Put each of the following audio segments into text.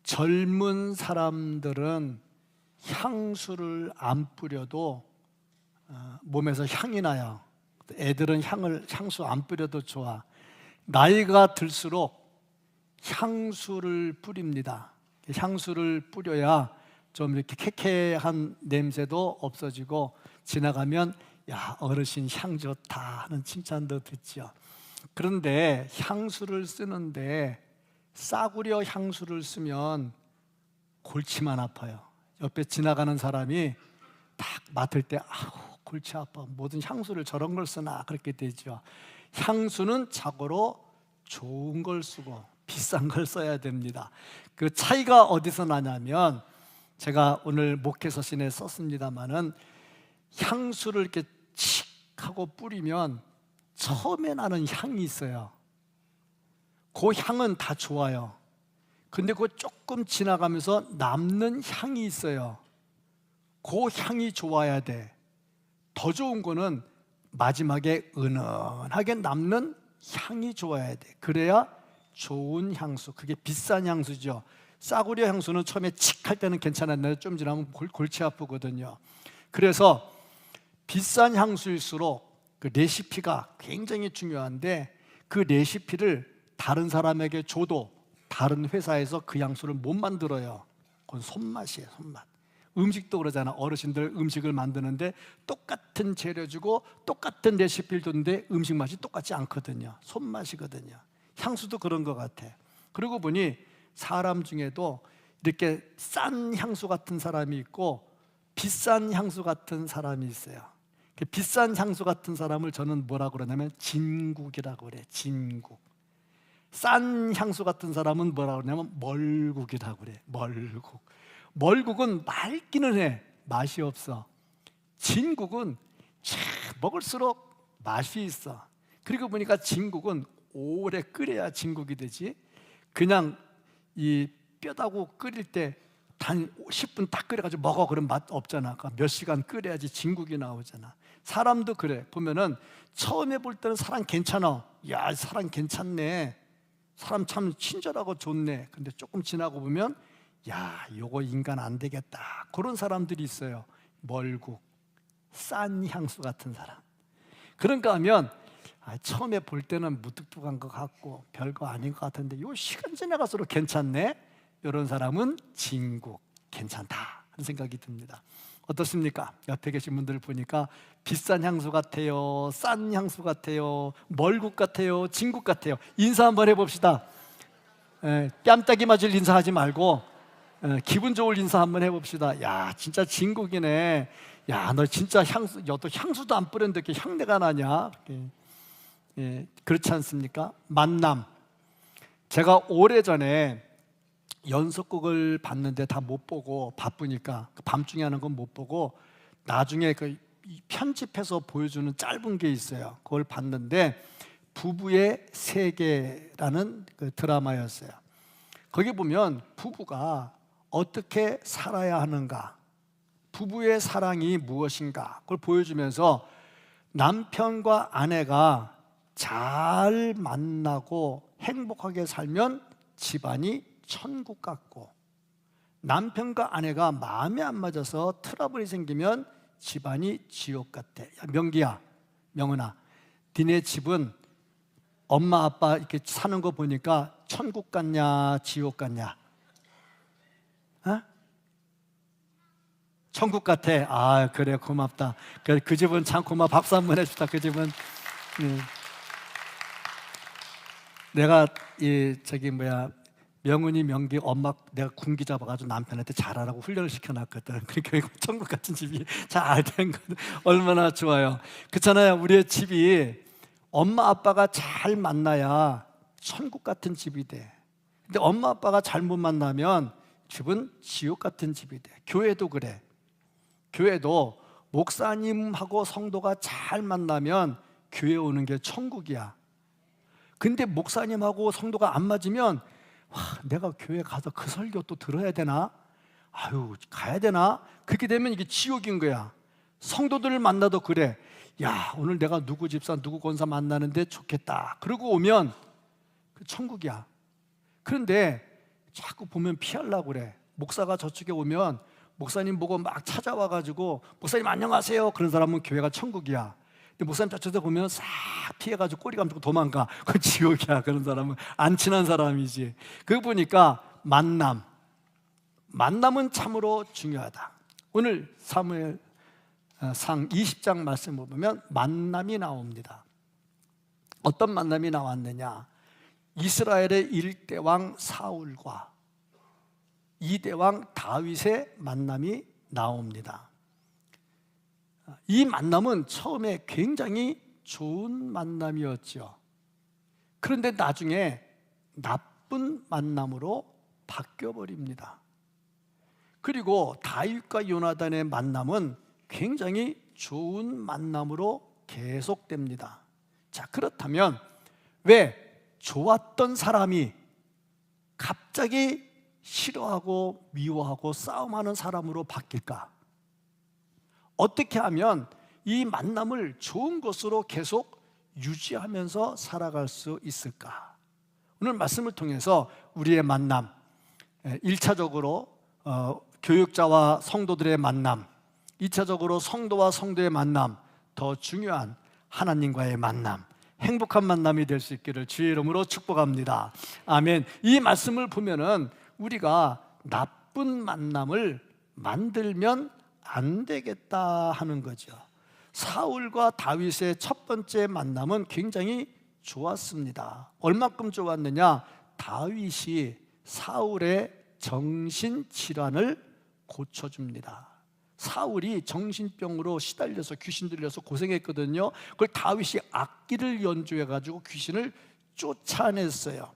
젊은 사람들은 향수를 안 뿌려도 몸에서 향이 나요. 애들은 향수 안 뿌려도 좋아. 나이가 들수록 향수를 뿌립니다. 향수를 뿌려야 좀 이렇게 쾌쾌한 냄새도 없어지고, 지나가면 야, 어르신 향 좋다 하는 칭찬도 듣죠. 그런데 향수를 쓰는데 싸구려 향수를 쓰면 골치만 아파요. 옆에 지나가는 사람이 딱 맡을 때 아우 골치 아파, 모든 향수를 저런 걸 쓰나, 그렇게 되죠. 향수는 자고로 좋은 걸 쓰고 비싼 걸 써야 됩니다. 그 차이가 어디서 나냐면, 제가 오늘 목회서신에 썼습니다마는, 향수를 이렇게 칙 하고 뿌리면 처음에 나는 향이 있어요. 그 향은 다 좋아요. 근데 그거 조금 지나가면서 남는 향이 있어요. 그 향이 좋아야 돼. 더 좋은 거는 마지막에 은은하게 남는 향이 좋아야 돼. 그래야 좋은 향수, 그게 비싼 향수죠. 싸구려 향수는 처음에 칙 할 때는 괜찮았는데 좀 지나면 골치 아프거든요. 그래서 비싼 향수일수록 그 레시피가 굉장히 중요한데, 그 레시피를 다른 사람에게 줘도 다른 회사에서 그 향수를 못 만들어요. 그건 손맛이에요, 손맛. 음식도 그러잖아. 어르신들 음식을 만드는데 똑같은 재료 주고 똑같은 레시피를 줬는데 음식 맛이 똑같지 않거든요. 손맛이거든요. 향수도 그런 것 같아. 그러고 보니 사람 중에도 이렇게 싼 향수 같은 사람이 있고 비싼 향수 같은 사람이 있어요. 비싼 향수 같은 사람을 저는 뭐라고 그러냐면 진국이라고 그래. 진국. 싼 향수 같은 사람은 뭐라고 그러냐면 멀국이라고 그래. 멀국. 멀국은 맑기는 해. 맛이 없어. 진국은 먹을수록 맛이 있어. 그리고 보니까 진국은 오래 끓여야 진국이 되지, 그냥 이 뼈다구 끓일 때 단 10분 딱 끓여가지고 먹어 그런 맛 없잖아. 그러니까 몇 시간 끓여야지 진국이 나오잖아. 사람도 그래. 보면은 처음에 볼 때는 사람 괜찮아. 야, 사람 괜찮네, 사람 참 친절하고 좋네. 근데 조금 지나고 보면 야, 요거 인간 안 되겠다, 그런 사람들이 있어요. 멀국, 싼 향수 같은 사람. 그런가 하면 처음에 볼 때는 무뚝뚝한 것 같고 별거 아닌 것 같은데 요 시간 지나갈수록 괜찮네, 이런 사람은 진국, 괜찮다 하는 생각이 듭니다. 어떻습니까? 옆에 계신 분들 보니까 비싼 향수 같아요, 싼 향수 같아요, 멀국 같아요, 진국 같아요. 인사 한번 해봅시다. 뺨따기 맞을 인사하지 말고 기분 좋을 인사 한번 해봅시다. 야, 진짜 진국이네. 야, 너 진짜 향수, 너 향수도 안 뿌렸는데 이렇게 향내가 나냐? 그렇지 않습니까? 만남. 제가 오래전에 연속극을 봤는데 다 못 보고 바쁘니까 밤중에 하는 건 못 보고 나중에 그 편집해서 보여주는 짧은 게 있어요. 그걸 봤는데 부부의 세계라는 그 드라마였어요. 거기 보면 부부가 어떻게 살아야 하는가, 부부의 사랑이 무엇인가, 그걸 보여주면서 남편과 아내가 잘 만나고 행복하게 살면 집안이 천국 같고, 남편과 아내가 마음에 안 맞아서 트러블이 생기면 집안이 지옥 같아. 야, 명기야, 명은아, 니네 집은 엄마 아빠 이렇게 사는 거 보니까 천국 같냐 지옥 같냐? 어? 천국 같아. 아, 그래, 고맙다. 그 집은 참 고마워. 박수 한번 해주다. 그 집은 내가 명은이, 명기 엄마 내가 군기 잡아가지고 남편한테 잘하라고 훈련을 시켜놨거든. 그러니까 천국 같은 집이 잘 된 거든. 얼마나 좋아요. 그렇잖아요. 우리의 집이 엄마 아빠가 잘 만나야 천국 같은 집이 돼. 근데 엄마 아빠가 잘못 만나면 집은 지옥 같은 집이 돼. 교회도 그래. 교회도 목사님하고 성도가 잘 만나면 교회 오는 게 천국이야. 근데 목사님하고 성도가 안 맞으면 내가 교회 가서 그 설교 또 들어야 되나? 아유, 가야 되나? 그렇게 되면 이게 지옥인 거야. 성도들을 만나도 그래. 야, 오늘 내가 누구 집사, 누구 권사 만나는데 좋겠다. 그러고 오면 그 천국이야. 그런데 자꾸 보면 피하려고 그래. 목사가 저쪽에 오면 목사님 보고 막 찾아와가지고 목사님 안녕하세요. 그런 사람은 교회가 천국이야. 근데 목사님 저쪽에 보면 싹 피해가지고 꼬리 감고 도망가. 그건 지옥이야. 그런 사람은 안 친한 사람이지. 그거 보니까 만남은 참으로 중요하다. 오늘 사무엘상 20장 말씀을 보면 만남이 나옵니다. 어떤 만남이 나왔느냐? 이스라엘의 1대 왕 사울과 2대 왕 다윗의 만남이 나옵니다. 이 만남은 처음에 굉장히 좋은 만남이었죠. 그런데 나중에 나쁜 만남으로 바뀌어버립니다. 그리고 다윗과 요나단의 만남은 굉장히 좋은 만남으로 계속됩니다. 자, 그렇다면 왜 좋았던 사람이 갑자기 싫어하고 미워하고 싸움하는 사람으로 바뀔까? 어떻게 하면 이 만남을 좋은 것으로 계속 유지하면서 살아갈 수 있을까? 오늘 말씀을 통해서 우리의 만남, 1차적으로 교육자와 성도들의 만남, 2차적으로 성도와 성도의 만남, 더 중요한 하나님과의 만남, 행복한 만남이 될 수 있기를 주의 이름으로 축복합니다. 아멘. 이 말씀을 보면은 우리가 나쁜 만남을 만들면 안 되겠다 하는 거죠. 사울과 다윗의 첫 번째 만남은 굉장히 좋았습니다. 얼마큼 좋았느냐? 다윗이 사울의 정신질환을 고쳐줍니다. 사울이 정신병으로 시달려서 귀신 들려서 고생했거든요. 그걸 다윗이 악기를 연주해가지고 귀신을 쫓아냈어요.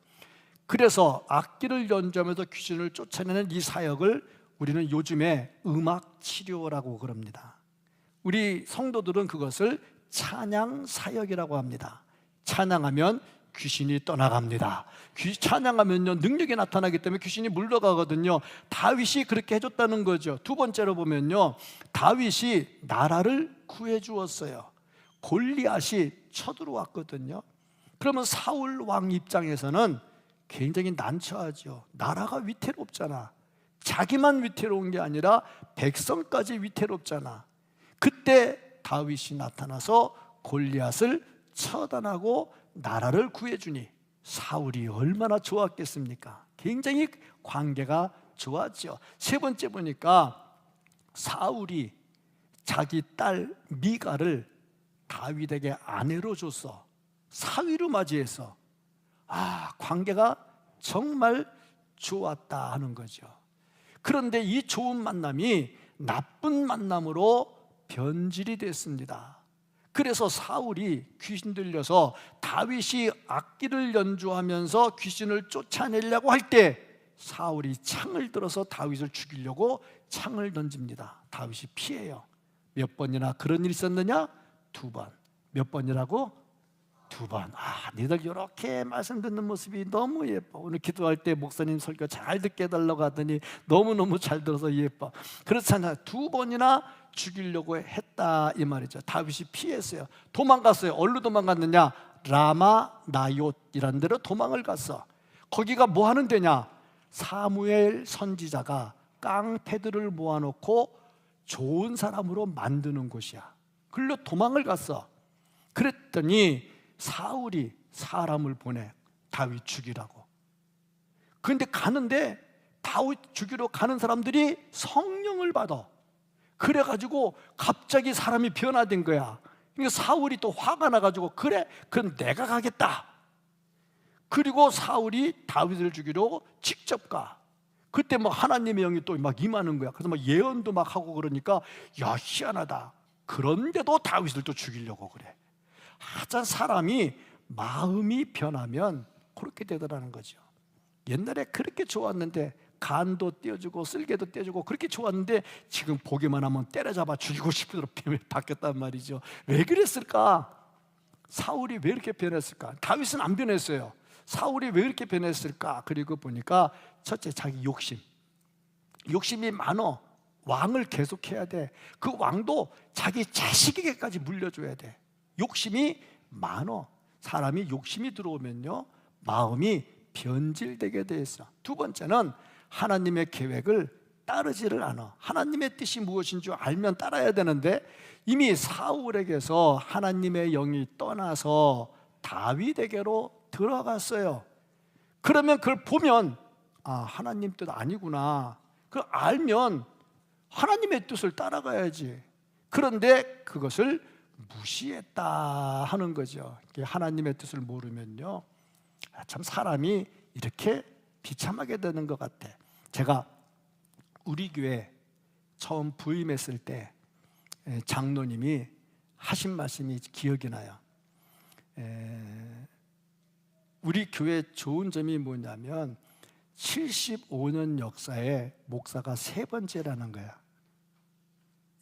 그래서 악기를 연주하면서 귀신을 쫓아내는 이 사역을 우리는 요즘에 음악 치료라고 그럽니다. 우리 성도들은 그것을 찬양 사역이라고 합니다. 찬양하면 귀신이 떠나갑니다. 찬양하면요 능력이 나타나기 때문에 귀신이 물러가거든요. 다윗이 그렇게 해줬다는 거죠. 두 번째로 보면요, 다윗이 나라를 구해주었어요. 골리앗이 쳐들어왔거든요. 그러면 사울 왕 입장에서는 굉장히 난처하죠. 나라가 위태롭잖아. 자기만 위태로운 게 아니라 백성까지 위태롭잖아. 그때 다윗이 나타나서 골리앗을 처단하고 나라를 구해주니 사울이 얼마나 좋았겠습니까? 굉장히 관계가 좋았죠. 세 번째 보니까 사울이 자기 딸 미가를 다윗에게 아내로 줬어. 사위로 맞이해서 관계가 정말 좋았다 하는 거죠. 그런데 이 좋은 만남이 나쁜 만남으로 변질이 됐습니다. 그래서 사울이 귀신 들려서 다윗이 악기를 연주하면서 귀신을 쫓아내려고 할 때 사울이 창을 들어서 다윗을 죽이려고 창을 던집니다. 다윗이 피해요. 몇 번이나 그런 일이 있었느냐? 2번. 몇 번이라고? 2번. 너희들 이렇게 말씀 듣는 모습이 너무 예뻐. 오늘 기도할 때 목사님 설교 잘 듣게 해달라고 하더니 너무너무 잘 들어서 예뻐. 그렇잖아요. 2번이나 죽이려고 했다 이 말이죠. 다윗이 피했어요. 도망갔어요. 어디로 도망갔느냐? 라마 나옅이라는 데로 도망을 갔어. 거기가 뭐 하는 데냐? 사무엘 선지자가 깡패들을 모아놓고 좋은 사람으로 만드는 곳이야. 그걸로 도망을 갔어. 그랬더니 사울이 사람을 보내 다윗 죽이라고. 그런데 가는데 다윗 죽이러 가는 사람들이 성령을 받아. 그래가지고 갑자기 사람이 변화된 거야. 그러니까 사울이 또 화가 나가지고 그래 그럼 내가 가겠다. 그리고 사울이 다윗을 죽이러 직접 가. 그때 뭐 하나님의 영이 또 막 임하는 거야. 그래서 막 예언도 막 하고 그러니까 야 희한하다. 그런데도 다윗을 또 죽이려고 그래. 하여튼 사람이 마음이 변하면 그렇게 되더라는 거죠. 옛날에 그렇게 좋았는데 간도 떼어주고 쓸개도 떼어주고 그렇게 좋았는데 지금 보기만 하면 때려잡아 죽이고 싶도록 바뀌었단 말이죠. 왜 그랬을까? 사울이 왜 이렇게 변했을까? 다윗은 안 변했어요. 사울이 왜 이렇게 변했을까? 그리고 보니까 첫째 자기 욕심이 많어. 왕을 계속해야 돼. 그 왕도 자기 자식에게까지 물려줘야 돼. 욕심이 많어. 사람이 욕심이 들어오면요 마음이 변질되게 돼 있어. 두 번째는 하나님의 계획을 따르지를 않아. 하나님의 뜻이 무엇인 줄 알면 따라야 되는데 이미 사울에게서 하나님의 영이 떠나서 다윗에게로 들어갔어요. 그러면 그걸 보면 하나님 뜻 아니구나. 그걸 알면 하나님의 뜻을 따라가야지. 그런데 그것을 무시했다 하는 거죠. 하나님의 뜻을 모르면요, 참 사람이 이렇게 비참하게 되는 것 같아. 제가 우리 교회 처음 부임했을 때 장로님이 하신 말씀이 기억이 나요. 우리 교회 좋은 점이 뭐냐면 75년 역사에 목사가 세 번째라는 거야.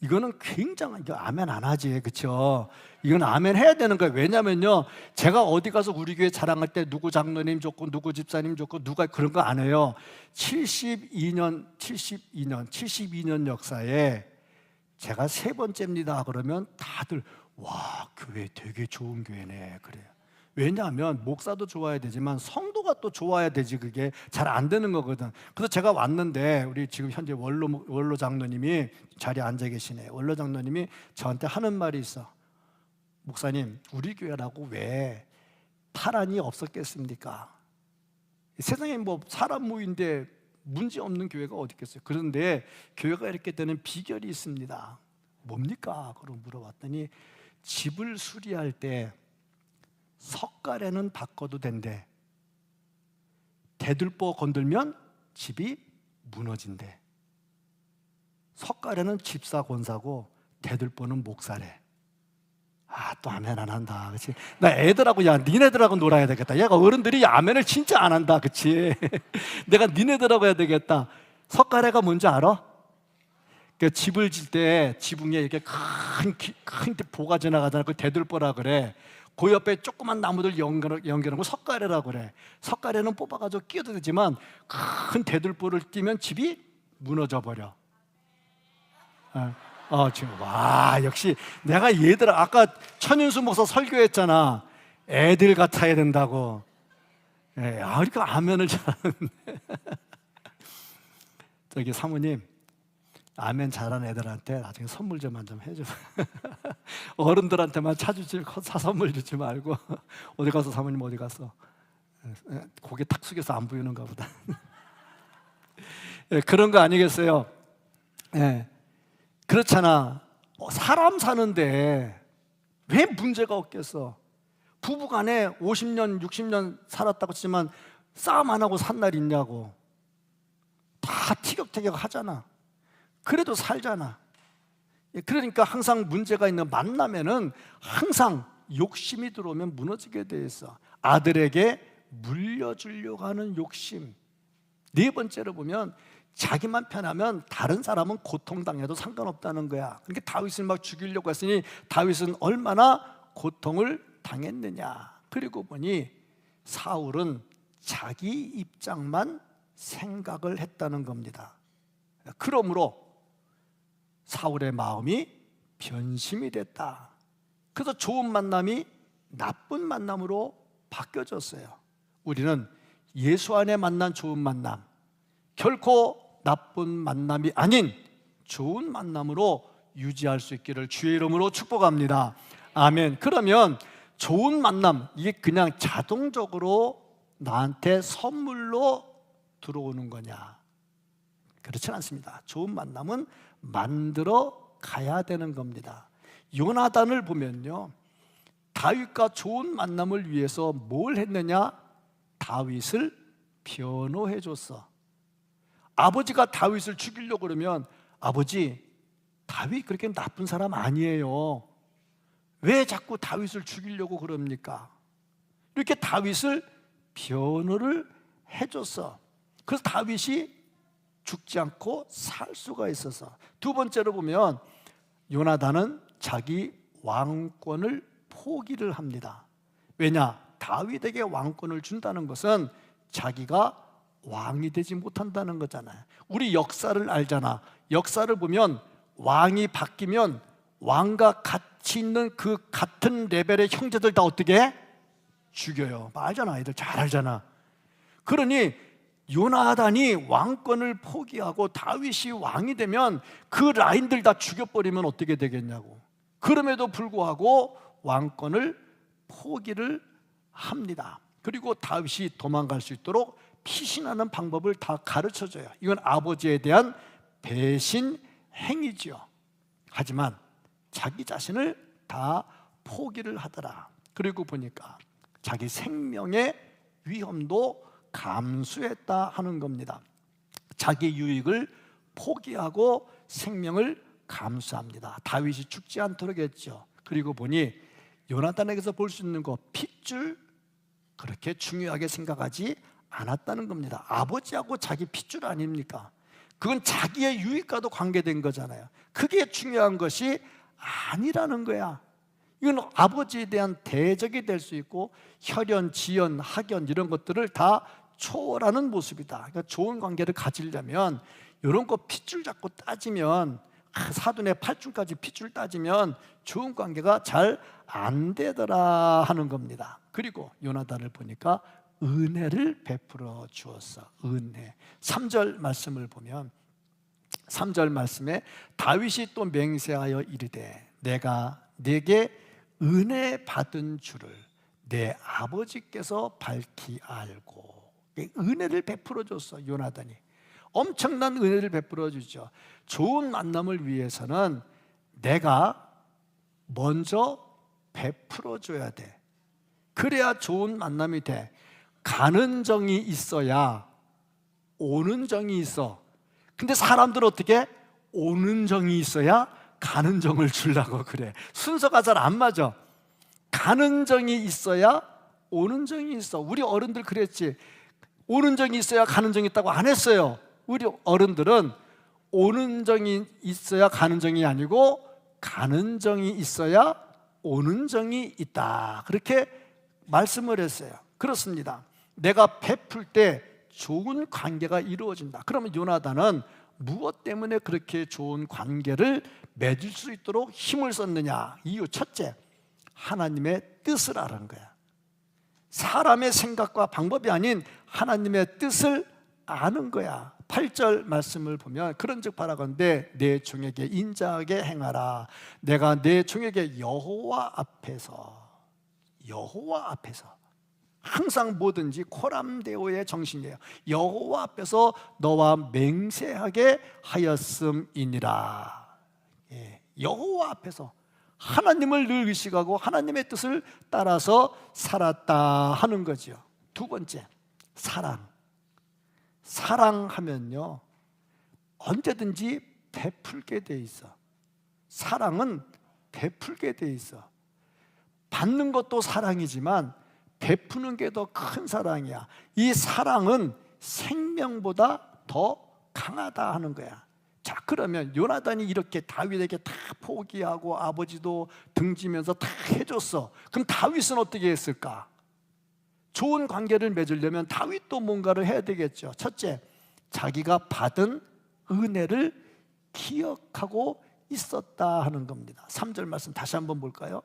이거는 굉장한, 이거 아멘 안 하지, 그렇죠? 이건 아멘 해야 되는 거예요. 왜냐면요, 제가 어디 가서 우리 교회 자랑할 때 누구 장로님 좋고 누구 집사님 좋고 누가 그런 거 안 해요. 72년 역사에 제가 세 번째입니다 그러면 다들 와, 교회 되게 좋은 교회네 그래요. 왜냐하면 목사도 좋아야 되지만 성도가 또 좋아야 되지. 그게 잘 안 되는 거거든. 그래서 제가 왔는데 우리 지금 현재 원로 장로님이 자리에 앉아 계시네. 원로 장로님이 저한테 하는 말이 있어. 목사님, 우리 교회라고 왜 파란이 없었겠습니까? 세상에 뭐 사람 모인데 문제 없는 교회가 어디 있겠어요. 그런데 교회가 이렇게 되는 비결이 있습니다. 뭡니까? 그러고 물어봤더니 집을 수리할 때 석가래는 바꿔도 된대. 대들보 건들면 집이 무너진대. 석가래는 집사 권사고 대들보는 목사래. 또 아멘 안 한다, 그렇지? 나 애들하고 니네들하고 놀아야 되겠다. 얘가 어른들이 아멘을 진짜 안 한다, 그렇지? 내가 니네들하고 해야 되겠다. 석가래가 뭔지 알아? 그 집을 질 때 지붕에 이렇게 큰 보가 지나가잖아. 그 대들보라 그래. 그 옆에 조그만 나무들 연결한 거 석가래라고 그래. 석가래는 뽑아가지고 끼워도 되지만 큰 대들보를 띄면 집이 무너져 버려. 지금 와, 역시 내가 얘들 아까 천윤수 목사 설교했잖아. 애들 같아야 된다고. 그러니까 아멘을 잘하는데. 저기 사모님, 아멘 잘하는 애들한테 나중에 선물 좀 해줘. 어른들한테만 선물 주지 말고. 어디 가서 사모님 어디 갔어? 고개 탁 숙여서 안 보이는가 보다. 그런 거 아니겠어요? 그렇잖아. 사람 사는데 왜 문제가 없겠어? 부부간에 50년, 60년 살았다고 치지만 싸움 안 하고 산 날 있냐고. 다 티격태격 하잖아. 그래도 살잖아. 그러니까 항상 문제가 있는 만나면은 항상 욕심이 들어오면 무너지게 돼 있어. 아들에게 물려주려고 하는 욕심. 네 번째로 보면 자기만 편하면 다른 사람은 고통당해도 상관없다는 거야. 그러니까 다윗을 막 죽이려고 했으니 다윗은 얼마나 고통을 당했느냐. 그리고 보니 사울은 자기 입장만 생각을 했다는 겁니다. 그러므로 사울의 마음이 변심이 됐다. 그래서 좋은 만남이 나쁜 만남으로 바뀌어졌어요. 우리는 예수 안에 만난 좋은 만남, 결코 나쁜 만남이 아닌 좋은 만남으로 유지할 수 있기를 주의 이름으로 축복합니다. 아멘. 그러면 좋은 만남, 이게 그냥 자동적으로 나한테 선물로 들어오는 거냐? 그렇진 않습니다. 좋은 만남은 만들어 가야 되는 겁니다. 요나단을 보면요, 다윗과 좋은 만남을 위해서 뭘 했느냐? 다윗을 변호해 줬어. 아버지가 다윗을 죽이려고 그러면 아버지, 다윗 그렇게 나쁜 사람 아니에요. 왜 자꾸 다윗을 죽이려고 그럽니까? 이렇게 다윗을 변호를 해줬어. 그래서 다윗이 죽지 않고 살 수가 있어서. 두 번째로 보면 요나단은 자기 왕권을 포기를 합니다. 왜냐? 다윗에게 왕권을 준다는 것은 자기가 왕이 되지 못한다는 거잖아요. 우리 역사를 알잖아. 역사를 보면 왕이 바뀌면 왕과 같이 있는 그 같은 레벨의 형제들 다 어떻게 해? 죽여요. 알잖아. 애들 잘 알잖아. 그러니 요나단이 왕권을 포기하고 다윗이 왕이 되면 그 라인들 다 죽여버리면 어떻게 되겠냐고. 그럼에도 불구하고 왕권을 포기를 합니다. 그리고 다윗이 도망갈 수 있도록 피신하는 방법을 다 가르쳐줘요. 이건 아버지에 대한 배신 행위지요. 하지만 자기 자신을 다 포기를 하더라. 그리고 보니까 자기 생명의 위험도 감수했다 하는 겁니다. 자기 유익을 포기하고 생명을 감수합니다. 다윗이 죽지 않도록 했죠. 그리고 보니 요나단에게서 볼 수 있는 거, 핏줄 그렇게 중요하게 생각하지 않았다는 겁니다. 아버지하고 자기 핏줄 아닙니까? 그건 자기의 유익과도 관계된 거잖아요. 그게 중요한 것이 아니라는 거야. 이건 아버지에 대한 대적이 될 수 있고 혈연, 지연, 학연 이런 것들을 다 초월하는 모습이다. 그러니까 좋은 관계를 가지려면 이런 거 핏줄 잡고 따지면, 사돈의 팔중까지 핏줄 따지면 좋은 관계가 잘 안 되더라 하는 겁니다. 그리고 요나단을 보니까 은혜를 베풀어 주었어. 은혜. 3절 말씀을 보면 3절 말씀에 다윗이 또 맹세하여 이르되 내가 네게 은혜 받은 줄을 내 아버지께서 밝히 알고. 은혜를 베풀어 줬어. 요나단이 엄청난 은혜를 베풀어 주죠. 좋은 만남을 위해서는 내가 먼저 베풀어 줘야 돼. 그래야 좋은 만남이 돼. 가는 정이 있어야 오는 정이 있어. 근데 사람들은 어떻게? 오는 정이 있어야 가는 정을 주려고 그래. 순서가 잘 안 맞아. 가는 정이 있어야 오는 정이 있어. 우리 어른들 그랬지. 오는 정이 있어야 가는 정이 있다고 안 했어요. 우리 어른들은 오는 정이 있어야 가는 정이 아니고 가는 정이 있어야 오는 정이 있다. 그렇게 말씀을 했어요. 그렇습니다. 내가 베풀 때 좋은 관계가 이루어진다. 그러면 요나단은 무엇 때문에 그렇게 좋은 관계를 맺을 수 있도록 힘을 썼느냐? 이유 첫째, 하나님의 뜻을 아는 거야. 사람의 생각과 방법이 아닌 하나님의 뜻을 아는 거야. 8절 말씀을 보면 그런즉 바라건대 내 종에게 인자하게 행하라. 내가 내 종에게 여호와 앞에서 항상 뭐든지 코람데오의 정신이에요. 여호와 앞에서 너와 맹세하게 하였음이니라. 여호와 앞에서 하나님을 늘 의식하고 하나님의 뜻을 따라서 살았다 하는 거죠. 두 번째, 사랑하면요 언제든지 베풀게 돼 있어. 사랑은 베풀게 돼 있어. 받는 것도 사랑이지만 베푸는 게 더 큰 사랑이야. 이 사랑은 생명보다 더 강하다 하는 거야. 자, 그러면 요나단이 이렇게 다윗에게 다 포기하고 아버지도 등지면서 다 해줬어. 그럼 다윗은 어떻게 했을까? 좋은 관계를 맺으려면 다윗도 뭔가를 해야 되겠죠. 첫째, 자기가 받은 은혜를 기억하고 있었다 하는 겁니다. 3절 말씀 다시 한번 볼까요?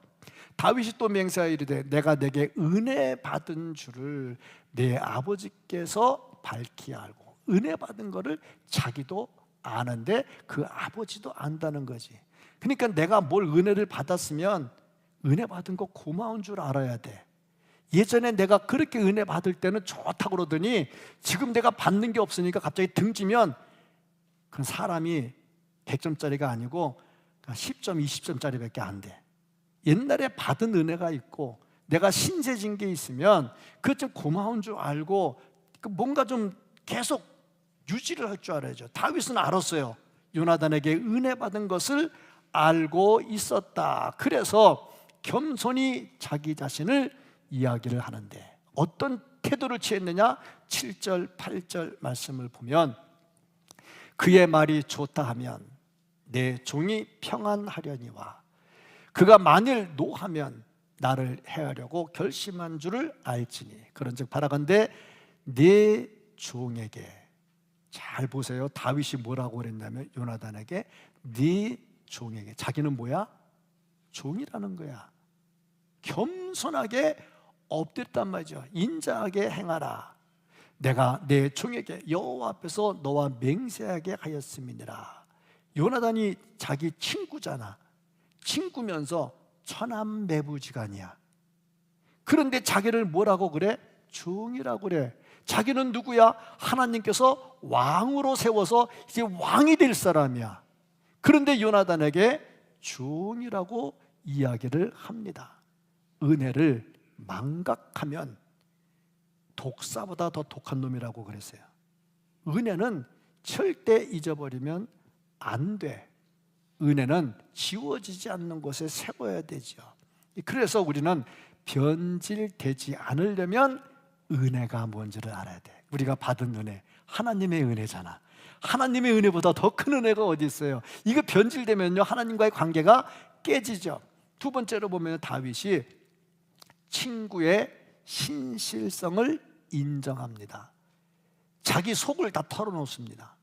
다윗이 또 맹세하여 이르되 내가 내게 은혜 받은 줄을 내 아버지께서 밝히 알고. 은혜 받은 거를 자기도 아는데 그 아버지도 안다는 거지. 그러니까 내가 뭘 은혜를 받았으면 은혜 받은 거 고마운 줄 알아야 돼. 예전에 내가 그렇게 은혜 받을 때는 좋다고 그러더니 지금 내가 받는 게 없으니까 갑자기 등지면 그건 사람이 100점짜리가 아니고 10점, 20점짜리밖에 안 돼. 옛날에 받은 은혜가 있고 내가 신세진 게 있으면 그것 좀 고마운 줄 알고 뭔가 좀 계속 유지를 할 줄 알아야죠. 다윗은 알았어요. 요나단에게 은혜 받은 것을 알고 있었다. 그래서 겸손히 자기 자신을 이야기를 하는데 어떤 태도를 취했느냐? 7절, 8절 말씀을 보면 그의 말이 좋다 하면 내 종이 평안하려니와 그가 만일 노하면 나를 해하려고 결심한 줄을 알지니 그런즉 바라건대 네 종에게. 잘 보세요. 다윗이 뭐라고 그랬냐면 요나단에게 네 종에게. 자기는 뭐야? 종이라는 거야. 겸손하게 엎드렸단 말이죠. 인자하게 행하라. 내가 내 종에게 여호와 앞에서 너와 맹세하게 하였음이니라. 요나단이 자기 친구잖아. 친구면서 천암매부지간이야. 그런데 자기를 뭐라고 그래? 종이라고 그래. 자기는 누구야? 하나님께서 왕으로 세워서 이제 왕이 될 사람이야. 그런데 요나단에게 종이라고 이야기를 합니다. 은혜를 망각하면 독사보다 더 독한 놈이라고 그랬어요. 은혜는 절대 잊어버리면 안 돼. 은혜는 지워지지 않는 곳에 세워야 되죠. 그래서 우리는 변질되지 않으려면 은혜가 뭔지를 알아야 돼. 우리가 받은 은혜, 하나님의 은혜잖아. 하나님의 은혜보다 더 큰 은혜가 어디 있어요? 이거 변질되면요, 하나님과의 관계가 깨지죠. 두 번째로 보면 다윗이 친구의 신실성을 인정합니다. 자기 속을 다 털어놓습니다.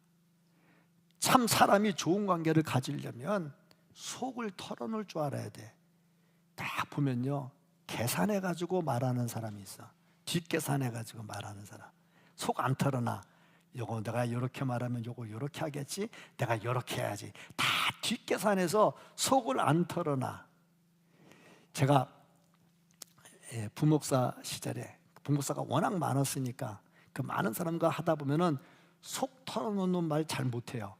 참 사람이 좋은 관계를 가지려면 속을 털어놓을 줄 알아야 돼. 딱 보면요, 계산해가지고 말하는 사람이 있어. 뒷계산해가지고 말하는 사람. 속 안 털어놔. 요거 내가 이렇게 말하면 요거 이렇게 하겠지, 내가 이렇게 해야지. 다 뒷계산해서 속을 안 털어놔. 제가 부목사 시절에 부목사가 워낙 많았으니까 그 많은 사람과 하다 보면은 속 털어놓는 말 잘 못해요.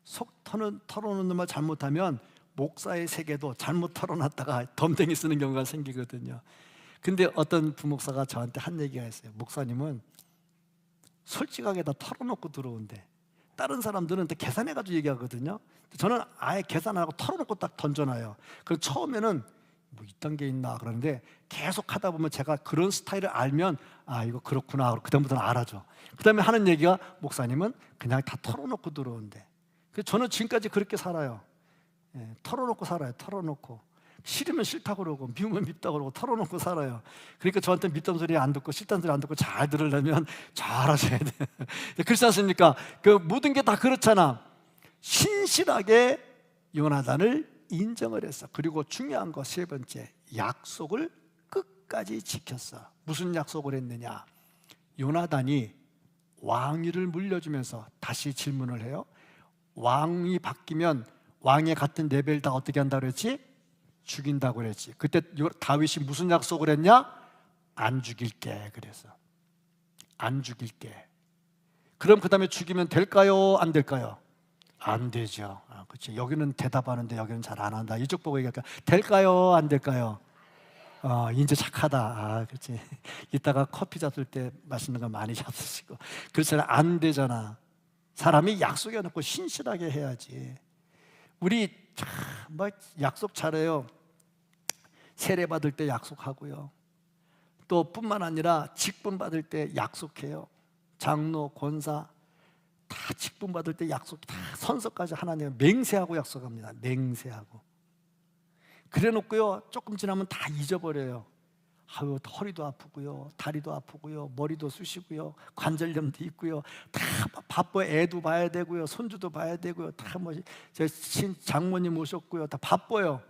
속 털어놓는 말 잘못하면 목사의 세계도 잘못 털어놨다가 덤댕이 쓰는 경우가 생기거든요. 근데 어떤 부목사가 저한테 한 얘기가 있어요. 목사님은 솔직하게 다 털어놓고 들어온대. 다른 사람들은 다 계산해가지고 얘기하거든요. 저는 아예 계산 안 하고 털어놓고 딱 던져놔요. 그래서 처음에는 뭐 이딴 게 있나 그러는데 계속 하다 보면 제가 그런 스타일을 알면 아, 이거 그렇구나. 그다음부터는 알아줘. 그 다음에 하는 얘기가 목사님은 그냥 다 털어놓고 들어온대. 그래서 저는 지금까지 그렇게 살아요. 털어놓고 살아요. 털어놓고. 싫으면 싫다고 그러고 미우면 밉다고 그러고 털어놓고 살아요. 그러니까 저한테 밉던 소리 안 듣고 싫다는 소리 안 듣고 잘 들으려면 잘 하셔야 돼요. 그렇지 않습니까? 그 모든 게 다 그렇잖아. 신실하게 요나단을 인정을 했어. 그리고 중요한 거 세 번째, 약속을 끝까지 지켰어. 무슨 약속을 했느냐? 요나단이 왕위를 물려주면서 다시 질문을 해요. 왕이 바뀌면 왕의 같은 레벨 다 어떻게 한다고 그랬지? 죽인다고 그랬지. 그때 다윗이 무슨 약속을 했냐? 안 죽일게 그래서. 안 죽일게. 그럼 그 다음에 죽이면 될까요? 안 될까요? 안 되죠. 그렇지. 여기는 대답하는데 여기는 잘 안 한다. 이쪽 보고 얘기할까? 될까요? 안 될까요? 이제 착하다. 그렇지. 이따가 커피 잡술 때 맛있는 거 많이 잡수시고. 그렇잖아. 안 되잖아. 사람이 약속해 놓고 신실하게 해야지. 우리 참 막 약속 잘해요. 세례 받을 때 약속하고요. 또 뿐만 아니라 직분 받을 때 약속해요. 장로, 권사 다 직분 받을 때 약속, 다 선서까지 하나님 맹세하고 약속합니다. 맹세하고. 그래놓고요, 조금 지나면 다 잊어버려요. 아유, 허리도 아프고요, 다리도 아프고요, 머리도 쑤시고요, 관절염도 있고요, 다 바빠. 애도 봐야 되고요, 손주도 봐야 되고요, 다 뭐 제 장모님 오셨고요, 다 바빠요.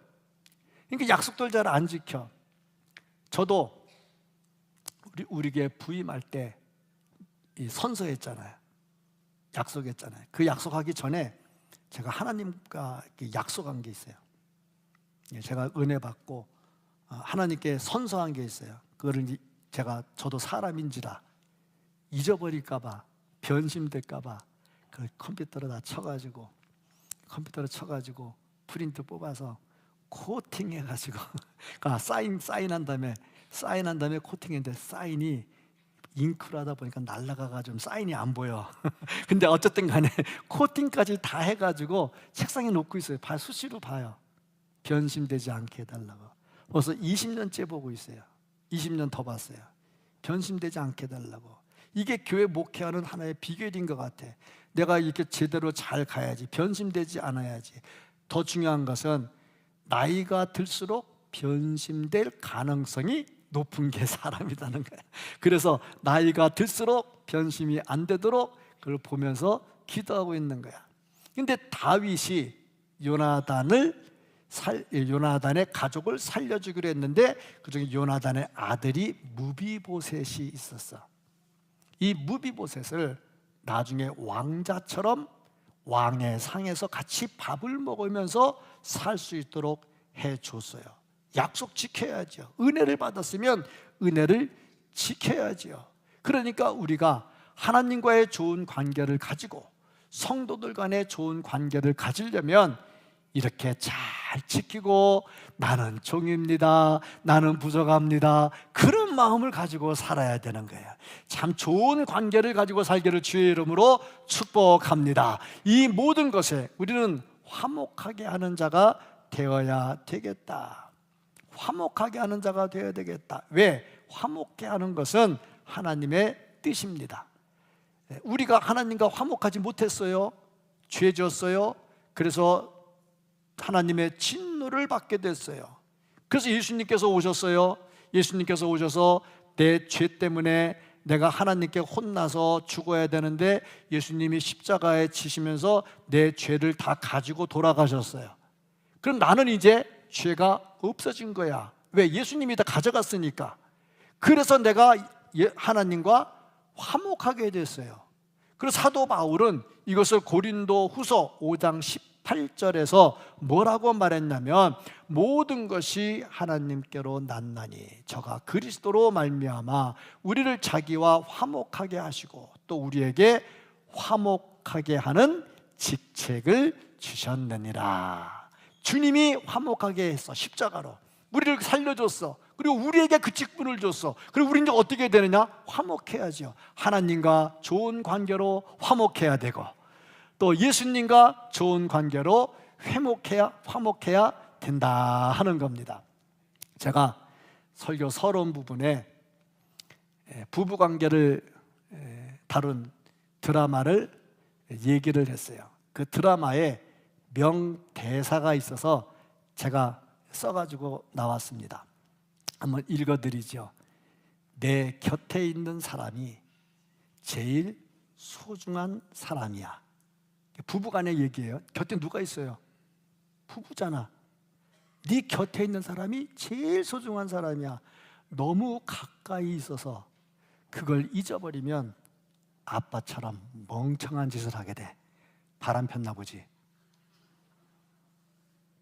그러니까 약속들 잘 안 지켜. 저도 우리 교회 부임할 때 선서했잖아요. 약속했잖아요. 그 약속하기 전에 제가 하나님과 약속한 게 있어요. 제가 은혜 받고 하나님께 선서한 게 있어요. 그거를 저도 사람인지라 잊어버릴까봐, 변심될까봐 그 컴퓨터로 쳐가지고 프린트 뽑아서 코팅해가지고 사인한 다음에 코팅했는데 사인이 잉크로 하다 보니까 날아가가지고 사인이 안 보여. 근데 어쨌든 간에 코팅까지 다 해가지고 책상에 놓고 있어요. 수시로 봐요. 변심되지 않게 해달라고. 벌써 20년째 보고 있어요. 20년 더 봤어요. 변심되지 않게 해달라고. 이게 교회 목회하는 하나의 비결인 것 같아. 내가 이렇게 제대로 잘 가야지. 변심되지 않아야지. 더 중요한 것은 나이가 들수록 변심될 가능성이 높은 게 사람이라는 거야. 그래서 나이가 들수록 변심이 안 되도록 그걸 보면서 기도하고 있는 거야. 근데 다윗이 요나단의 가족을 살려주기로 했는데 그중에 요나단의 아들이 무비보셋이 있었어. 이 무비보셋을 나중에 왕자처럼 왕의 상에서 같이 밥을 먹으면서 살 수 있도록 해줬어요. 약속 지켜야죠. 은혜를 받았으면 은혜를 지켜야죠. 그러니까 우리가 하나님과의 좋은 관계를 가지고 성도들 간의 좋은 관계를 가지려면 이렇게 잘 지키고 나는 종입니다, 나는 부족합니다, 그런 마음을 가지고 살아야 되는 거예요. 참 좋은 관계를 가지고 살기를 주의 이름으로 축복합니다. 이 모든 것에 우리는 화목하게 하는 자가 되어야 되겠다. 화목하게 하는 자가 되어야 되겠다. 왜? 화목해 하는 것은 하나님의 뜻입니다. 우리가 하나님과 화목하지 못했어요. 죄 지었어요. 그래서 하나님의 진노를 받게 됐어요. 그래서 예수님께서 오셨어요. 예수님께서 오셔서 내 죄 때문에 내가 하나님께 혼나서 죽어야 되는데 예수님이 십자가에 지시면서 내 죄를 다 가지고 돌아가셨어요. 그럼 나는 이제 죄가 없어진 거야. 왜? 예수님이 다 가져갔으니까. 그래서 내가 하나님과 화목하게 됐어요. 그래서 사도 바울은 이것을 고린도 후서 5장 18절에서 뭐라고 말했냐면, 모든 것이 하나님께로 났나니 저가 그리스도로 말미암아 우리를 자기와 화목하게 하시고 또 우리에게 화목하게 하는 직책을 주셨느니라. 주님이 화목하게 했어. 십자가로 우리를 살려줬어. 그리고 우리에게 그 직분을 줬어. 그리고 우리는 이제 어떻게 되느냐? 화목해야죠. 하나님과 좋은 관계로 화목해야 되고 또 예수님과 좋은 관계로 화목해야 된다 하는 겁니다. 제가 설교 서론 부분에 부부관계를 다룬 드라마를 얘기를 했어요. 그 드라마에 명대사가 있어서 제가 써가지고 나왔습니다. 한번 읽어드리죠. 내 곁에 있는 사람이 제일 소중한 사람이야. 부부간의 얘기예요. 곁에 누가 있어요? 부부잖아. 네 곁에 있는 사람이 제일 소중한 사람이야. 너무 가까이 있어서 그걸 잊어버리면 아빠처럼 멍청한 짓을 하게 돼. 바람 폈나 보지.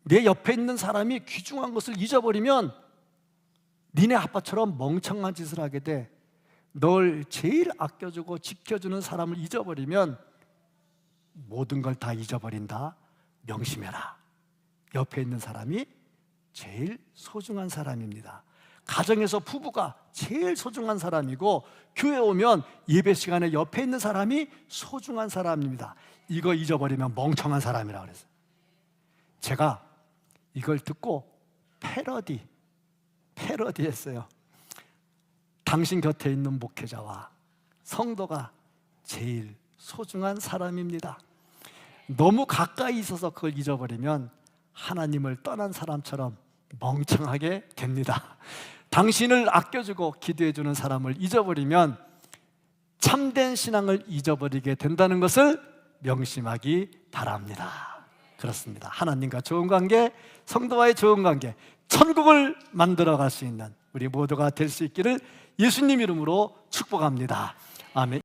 내 옆에 있는 사람이 귀중한 것을 잊어버리면 니네 아빠처럼 멍청한 짓을 하게 돼. 널 제일 아껴주고 지켜주는 사람을 잊어버리면 모든 걸 다 잊어버린다. 명심해라. 옆에 있는 사람이 제일 소중한 사람입니다. 가정에서 부부가 제일 소중한 사람이고 교회 오면 예배 시간에 옆에 있는 사람이 소중한 사람입니다. 이거 잊어버리면 멍청한 사람이라고 그랬어요. 제가 이걸 듣고 패러디했어요. 당신 곁에 있는 목회자와 성도가 제일 소중한 사람입니다. 너무 가까이 있어서 그걸 잊어버리면 하나님을 떠난 사람처럼 멍청하게 됩니다. 당신을 아껴주고 기도해주는 사람을 잊어버리면 참된 신앙을 잊어버리게 된다는 것을 명심하기 바랍니다. 그렇습니다. 하나님과 좋은 관계, 성도와의 좋은 관계, 천국을 만들어갈 수 있는 우리 모두가 될 수 있기를 예수님 이름으로 축복합니다. 아멘.